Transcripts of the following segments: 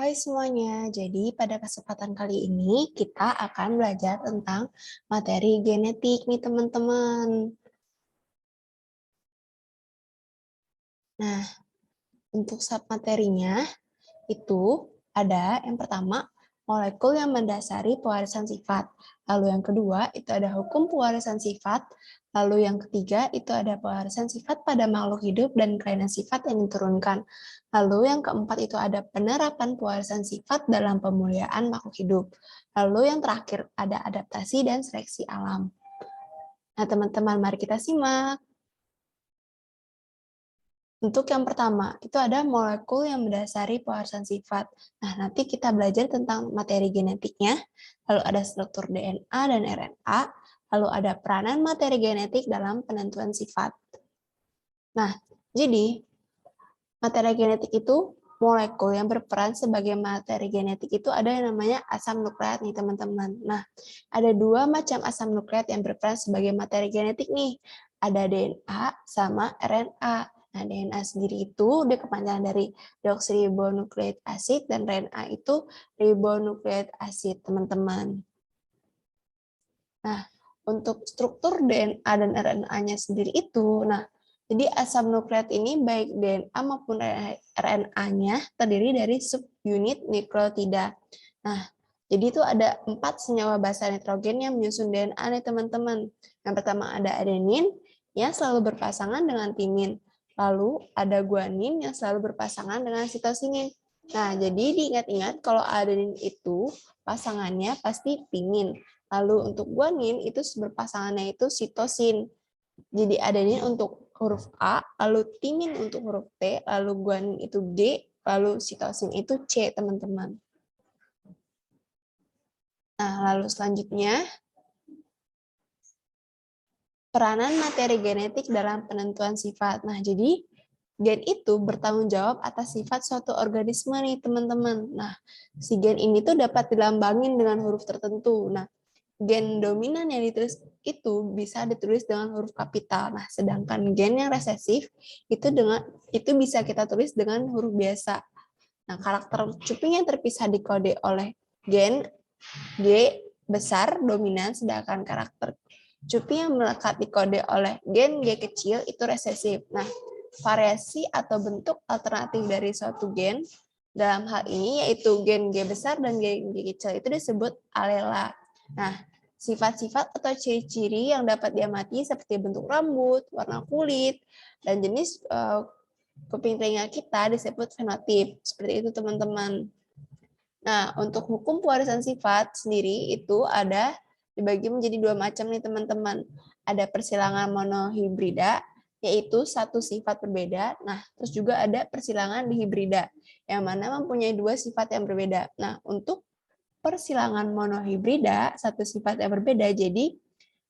Hai semuanya, jadi pada kesempatan kali ini kita akan belajar tentang materi genetik nih teman-teman. Nah, untuk submaterinya itu ada yang pertama, molekul yang mendasari pewarisan sifat. Lalu yang kedua, itu ada hukum pewarisan sifat. Lalu yang ketiga, itu ada pewarisan sifat pada makhluk hidup dan kelainan sifat yang diturunkan. Lalu yang keempat, itu ada penerapan pewarisan sifat dalam pemuliaan makhluk hidup. Lalu yang terakhir, ada adaptasi dan seleksi alam. Nah, teman-teman, mari kita simak. Untuk yang pertama, itu ada molekul yang mendasari pewarisan sifat. Nah, nanti kita belajar tentang materi genetiknya, lalu ada struktur DNA dan RNA, lalu ada peranan materi genetik dalam penentuan sifat. Nah, jadi materi genetik itu molekul yang berperan sebagai materi genetik itu ada yang namanya asam nukleat nih teman-teman. Nah, ada dua macam asam nukleat yang berperan sebagai materi genetik nih. Ada DNA sama RNA. Nah, DNA sendiri itu dia kepanjangan dari deoksiribonukleik acid dan RNA itu ribonukleik acid, teman-teman. Nah, untuk struktur DNA dan RNA-nya sendiri itu, nah, jadi asam nukleat ini baik DNA maupun RNA-nya terdiri dari subunit nukleotida. Nah, jadi itu ada 4 senyawa basa nitrogen yang menyusun DNA nih teman-teman. Yang pertama ada adenin yang selalu berpasangan dengan timin. Lalu ada guanin yang selalu berpasangan dengan sitosinin. Nah, jadi diingat-ingat kalau adenin itu pasangannya pasti timin. Lalu untuk guanin itu berpasangannya itu sitosin. Jadi adenin untuk huruf A, lalu timin untuk huruf T, lalu guanin itu G, lalu sitosin itu C, teman-teman. Nah, lalu selanjutnya, peranan materi genetik dalam penentuan sifat. Nah, jadi gen itu bertanggung jawab atas sifat suatu organisme nih, teman-teman. Nah, si gen ini tuh dapat dilambangin dengan huruf tertentu. Nah, gen dominan yang ditulis itu bisa ditulis dengan huruf kapital. Nah, sedangkan gen yang resesif itu bisa kita tulis dengan huruf biasa. Nah, karakter cuping yang terpisah dikode oleh gen G besar dominan, sedangkan karakter cuping yang melekat dikode oleh gen G kecil itu resesif. Nah, variasi atau bentuk alternatif dari suatu gen dalam hal ini yaitu gen G besar dan gen G kecil itu disebut alela. Nah, sifat-sifat atau ciri-ciri yang dapat diamati seperti bentuk rambut, warna kulit, dan jenis kuping telinga kita disebut fenotip. Seperti itu, teman-teman. Nah, untuk hukum pewarisan sifat sendiri itu ada dibagi menjadi dua macam nih, teman-teman. Ada persilangan monohibrida, yaitu satu sifat berbeda. Nah, terus juga ada persilangan dihibrida, yang mana mempunyai dua sifat yang berbeda. Nah, untuk persilangan monohibrida, satu sifat yang berbeda, jadi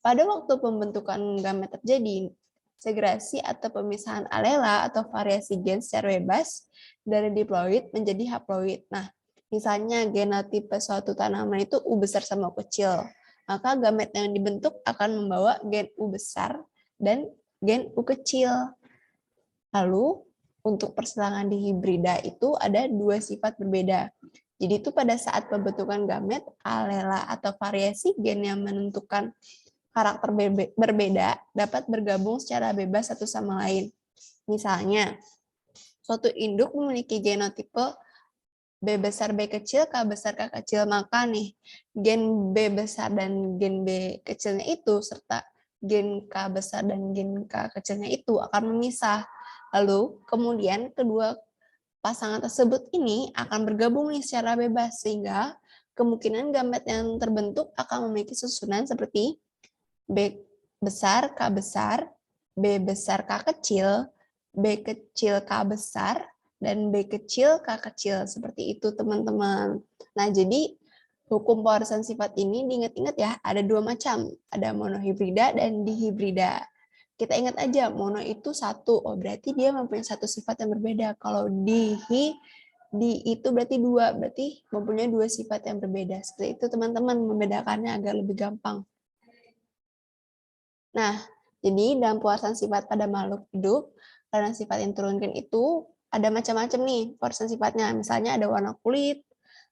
pada waktu pembentukan gamet terjadi, segresi atau pemisahan alela atau variasi gen secara bebas dari diploid menjadi haploid. Nah, misalnya genotipe suatu tanaman itu U besar sama U kecil, maka gamet yang dibentuk akan membawa gen U besar dan gen U kecil. Lalu, untuk persilangan dihibrida itu ada dua sifat berbeda. Jadi itu pada saat pembentukan gamet, alela atau variasi gen yang menentukan karakter berbeda dapat bergabung secara bebas satu sama lain. Misalnya, suatu induk memiliki genotipe B besar B kecil, K besar K kecil, maka nih gen B besar dan gen B kecilnya itu serta gen K besar dan gen K kecilnya itu akan memisah. Lalu kemudian kedua pasangan tersebut ini akan bergabung nih secara bebas sehingga kemungkinan gamet yang terbentuk akan memiliki susunan seperti B besar K besar, B besar K kecil, B kecil K besar, dan B kecil K kecil. Seperti itu, teman-teman. Nah, jadi hukum pewarisan sifat ini diingat-ingat ya, ada dua macam. Ada monohibrida dan dihibrida. Kita ingat aja, mono itu satu. Oh, berarti dia mempunyai satu sifat yang berbeda. Kalau di itu berarti dua. Berarti mempunyai dua sifat yang berbeda. Seperti itu, teman-teman. Membedakannya agar lebih gampang. Nah, jadi dalam pewarisan sifat pada makhluk hidup, karena sifat yang turunkan itu ada macam-macam nih pewarisan sifatnya. Misalnya ada warna kulit,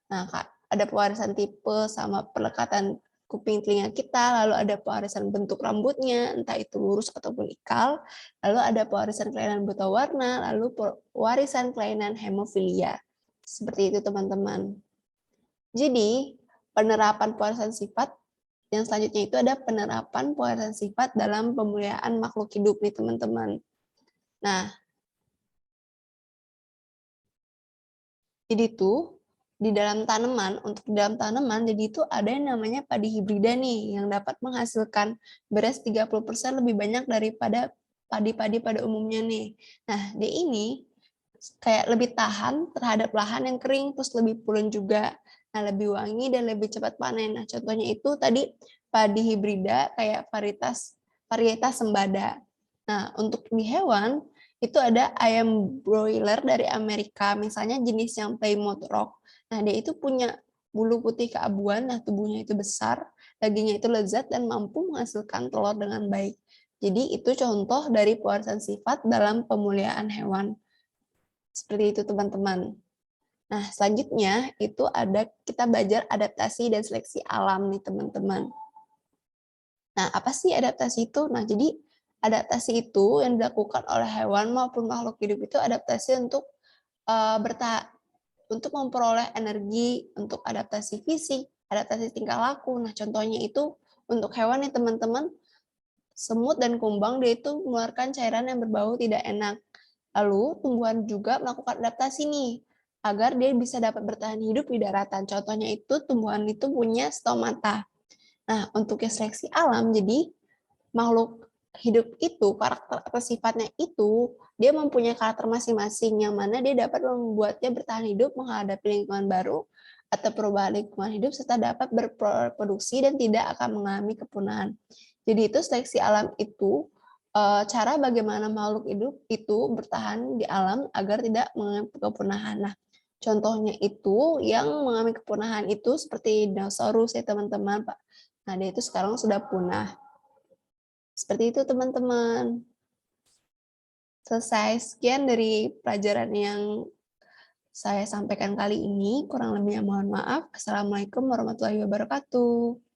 nah ada pewarisan tipe sama pelekatan kuping telinga kita, lalu ada pewarisan bentuk rambutnya, entah itu lurus ataupun ikal, lalu ada pewarisan kelainan buta warna, lalu pewarisan kelainan hemofilia. Seperti itu teman-teman. Jadi, penerapan pewarisan sifat yang selanjutnya itu ada penerapan pewarisan sifat dalam pemuliaan makhluk hidup nih teman-teman. Nah, jadi itu di dalam tanaman, untuk di dalam tanaman, jadi itu ada yang namanya padi hibrida nih, yang dapat menghasilkan beras 30% lebih banyak daripada padi-padi pada umumnya nih. Nah, dia ini kayak lebih tahan terhadap lahan yang kering, terus lebih pulen juga. Nah, lebih wangi dan lebih cepat panen. Nah, contohnya itu tadi padi hibrida kayak varietas sembada. Nah, untuk di hewan, itu ada ayam broiler dari Amerika, misalnya jenis yang Plymouth Rock. Nah, dia itu punya bulu putih keabuan, nah tubuhnya itu besar, dagingnya itu lezat dan mampu menghasilkan telur dengan baik. Jadi itu contoh dari pewarisan sifat dalam pemuliaan hewan. Seperti itu teman-teman. Nah, selanjutnya itu ada kita belajar adaptasi dan seleksi alam nih teman-teman. Nah, apa sih adaptasi itu? Nah, jadi adaptasi itu yang dilakukan oleh hewan maupun makhluk hidup itu adaptasi untuk untuk memperoleh energi, untuk adaptasi fisik, adaptasi tingkah laku. Nah, contohnya itu untuk hewan nih teman-teman, semut dan kumbang dia itu mengeluarkan cairan yang berbau tidak enak. Lalu tumbuhan juga melakukan adaptasi nih agar dia bisa dapat bertahan hidup di daratan. Contohnya itu tumbuhan itu punya stomata. Nah, untuk seleksi alam, jadi makhluk hidup itu, karakter atau sifatnya itu, dia mempunyai karakter masing-masing yang mana dia dapat membuatnya bertahan hidup menghadapi lingkungan baru atau perubahan lingkungan hidup serta dapat berproduksi dan tidak akan mengalami kepunahan. Jadi itu seleksi alam itu cara bagaimana makhluk hidup itu bertahan di alam agar tidak mengalami kepunahan. Nah, contohnya itu yang mengalami kepunahan itu seperti dinosaurus ya teman-teman, Pak. Nah, dia itu sekarang sudah punah. Seperti itu teman-teman. Selesai. Sekian dari pelajaran yang saya sampaikan kali ini. Kurang lebihnya mohon maaf. Assalamualaikum warahmatullahi wabarakatuh.